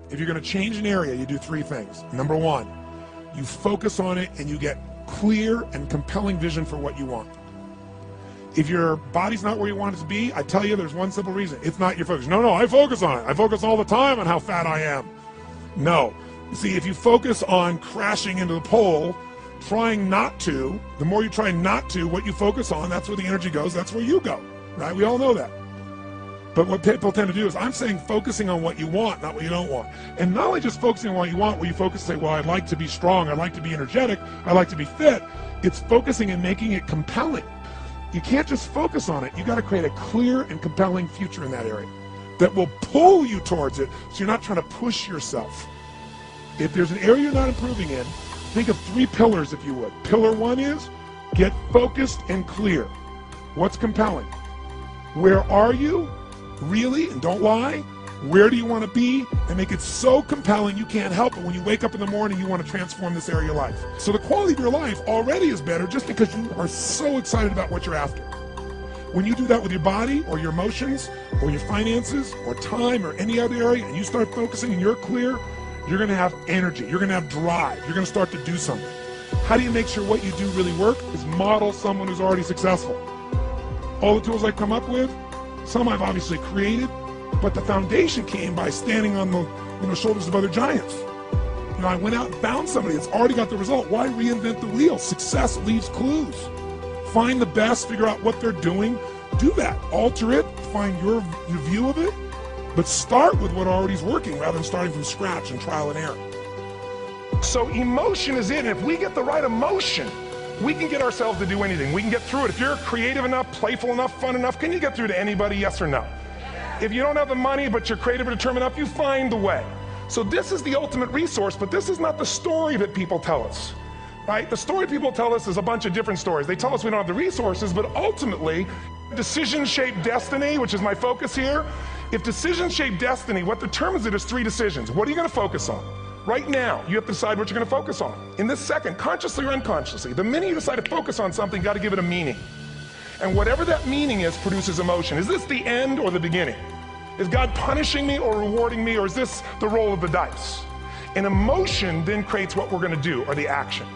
If you're going to change an area, you do three things. Number one, you focus on it and you get clear and compelling vision for what you want. If your body's not where you want it to be, I tell you there's one simple reason. It's not your focus. No, I focus on it. I focus all the time on how fat I am. No. See, if you focus on crashing into the pole, trying not to, the more you try not to, what you focus on, that's where the energy goes, that's where you go, right? We all know that. But what people tend to do is, I'm saying focusing on what you want, not what you don't want. And not only just focusing on what you want, where you focus and say, well, I'd like to be strong, I'd like to be energetic, I'd like to be fit. It's focusing and making it compelling. You can't just focus on it. You got to create a clear and compelling future in that area that will pull you towards it, so you're not trying to push yourself. If there's an area you're not improving in, think of three pillars, if you would. Pillar one is, get focused and clear. What's compelling? Where are you? Really? And don't lie. Where do you want to be? And make it so compelling you can't help it. When you wake up in the morning, you want to transform this area of your life. So the quality of your life already is better just because you are so excited about what you're after. When you do that with your body or your emotions or your finances or time or any other area, and you start focusing and you're clear, you're going to have energy. You're going to have drive. You're going to start to do something. How do you make sure what you do really work? Is model someone who's already successful. All the tools I come up with, some I've obviously created, but the foundation came by standing on the shoulders of other giants. I went out and found somebody that's already got the result. Why reinvent the wheel? Success leaves clues. Find the best, figure out what they're doing, do that. Alter it, find your view of it, but start with what already is working rather than starting from scratch and trial and error. So emotion is it. If we get the right emotion, we can get ourselves to do anything. We can get through it. If you're creative enough, playful enough, fun enough, can you get through to anybody, yes or no? If you don't have the money, but you're creative and determined enough, you find the way. So this is the ultimate resource, but this is not the story that people tell us, right? The story people tell us is a bunch of different stories. They tell us we don't have the resources, but ultimately, decisions shape destiny, which is my focus here. If decisions shape destiny, what determines it is three decisions. What are you going to focus on? Right now, you have to decide what you're going to focus on. In this second, consciously or unconsciously, the minute you decide to focus on something, you got to give it a meaning. And whatever that meaning is produces emotion. Is this the end or the beginning? Is God punishing me or rewarding me, or is this the roll of the dice? And emotion then creates what we're going to do, or the action.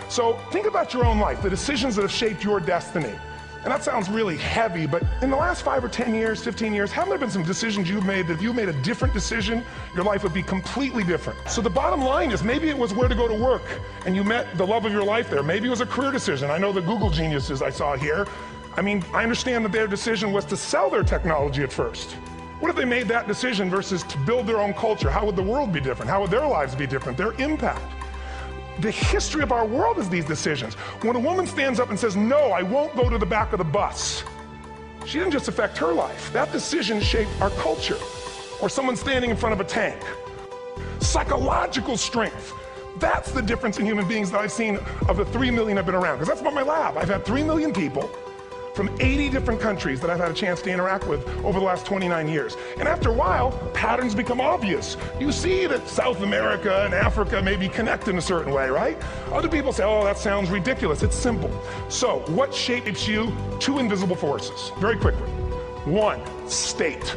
So think about your own life, the decisions that have shaped your destiny. And that sounds really heavy, but in the last 5 or 10 years, 15 years, haven't there been some decisions you've made that if you made a different decision, your life would be completely different? So the bottom line is, maybe it was where to go to work and you met the love of your life there. Maybe it was a career decision. I know the Google geniuses I saw here. I mean, I understand that their decision was to sell their technology at first. What if they made that decision versus to build their own culture? How would the world be different? How would their lives be different? Their impact. The history of our world is these decisions. When a woman stands up and says, no, I won't go to the back of the bus, she didn't just affect her life. That decision shaped our culture. Or someone standing in front of a tank. Psychological strength. That's the difference in human beings that I've seen of the 3 million I've been around. Because that's what my lab. I've had 3 million people from 80 different countries that I've had a chance to interact with over the last 29 years. And after a while, patterns become obvious. You see that South America and Africa maybe connect in a certain way, right? Other people say, oh, that sounds ridiculous. It's simple. So what shapes you? 2 invisible forces, very quickly. 1, state.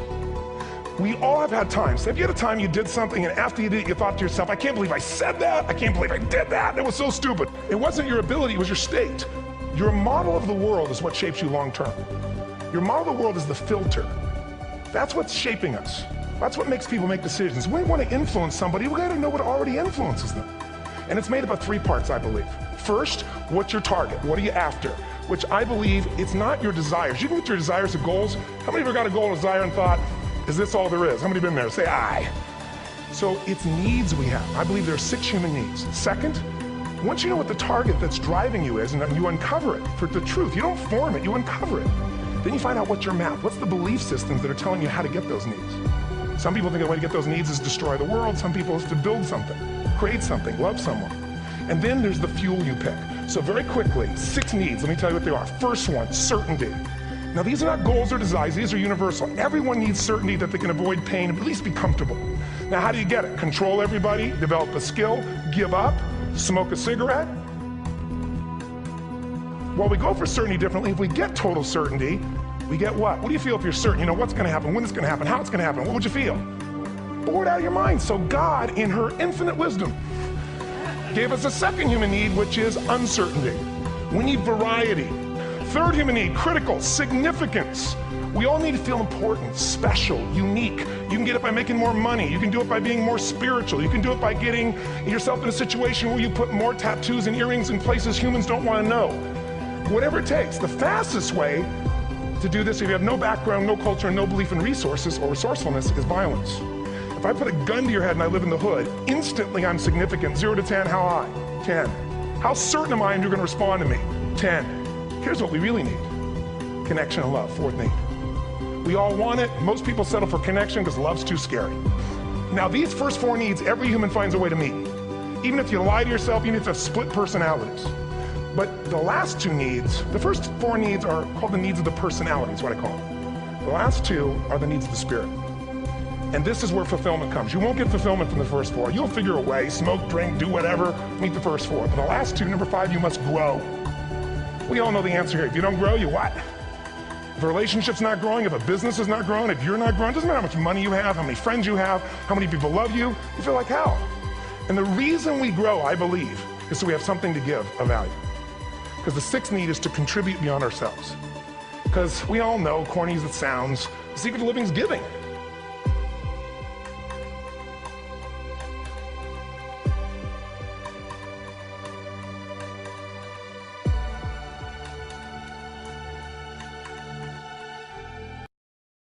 We all have had times. Have you had a time you did something and after you did it, you thought to yourself, I can't believe I said that. I can't believe I did that. It was so stupid. It wasn't your ability, it was your state. Your model of the world is what shapes you long term. Your model of the world is the filter. That's what's shaping us. That's what makes people make decisions. When we want to influence somebody, we got to know what already influences them. And it's made up of 3 parts, I believe. First, what's your target? What are you after? Which I believe it's not your desires. You can get your desires to goals. How many of you got a goal or desire and thought, is this all there is? How many have been there? Say aye. So it's needs we have. I believe there are 6 human needs. Second, once you know what the target that's driving you is, and you uncover it for the truth, you don't form it, you uncover it. Then you find out what's your map, what's the belief systems that are telling you how to get those needs. Some people think the way to get those needs is destroy the world, some people is to build something, create something, love someone. And then there's the fuel you pick. So very quickly, 6 needs, let me tell you what they are. First one, certainty. Now these are not goals or desires, these are universal. Everyone needs certainty that they can avoid pain and at least be comfortable. Now how do you get it? Control everybody, develop a skill, give up, smoke a cigarette? Well, we go for certainty differently. If we get total certainty, we get what? What do you feel if you're certain? You know what's going to happen, when it's going to happen, how it's going to happen. What would you feel? bored out of your mind. So God, in her infinite wisdom, gave us a second human need, which is uncertainty. We need variety. Third human need, critical, significance. We all need to feel important, special, unique. You can get it by making more money. You can do it by being more spiritual. You can do it by getting yourself in a situation where you put more tattoos and earrings in places humans don't want to know. Whatever it takes. The fastest way to do this, if you have no background, no culture, no belief in resources or resourcefulness, is violence. If I put a gun to your head and I live in the hood, instantly I'm significant. 0 to 10, how high? 10. How certain am I you're going to respond to me? 10. Here's what we really need. Connection and love, fourth need. We all want it. Most people settle for connection because love's too scary. Now these first 4 needs, every human finds a way to meet. Even if you lie to yourself, you need to have split personalities. But the last 2 needs, the first 4 needs are called the needs of the personality, is what I call them. The last 2 are the needs of the spirit. And this is where fulfillment comes. You won't get fulfillment from the first 4. You'll figure a way, smoke, drink, do whatever, meet the first 4. But the last 2, number 5, you must grow. We all know the answer here. If you don't grow, you what? If a relationship's not growing, if a business is not growing, if you're not growing, it doesn't matter how much money you have, how many friends you have, how many people love you, you feel like hell. And the reason we grow, I believe, is so we have something to give of value. Because the 6th need is to contribute beyond ourselves. Because we all know, corny as it sounds, the secret of living is giving.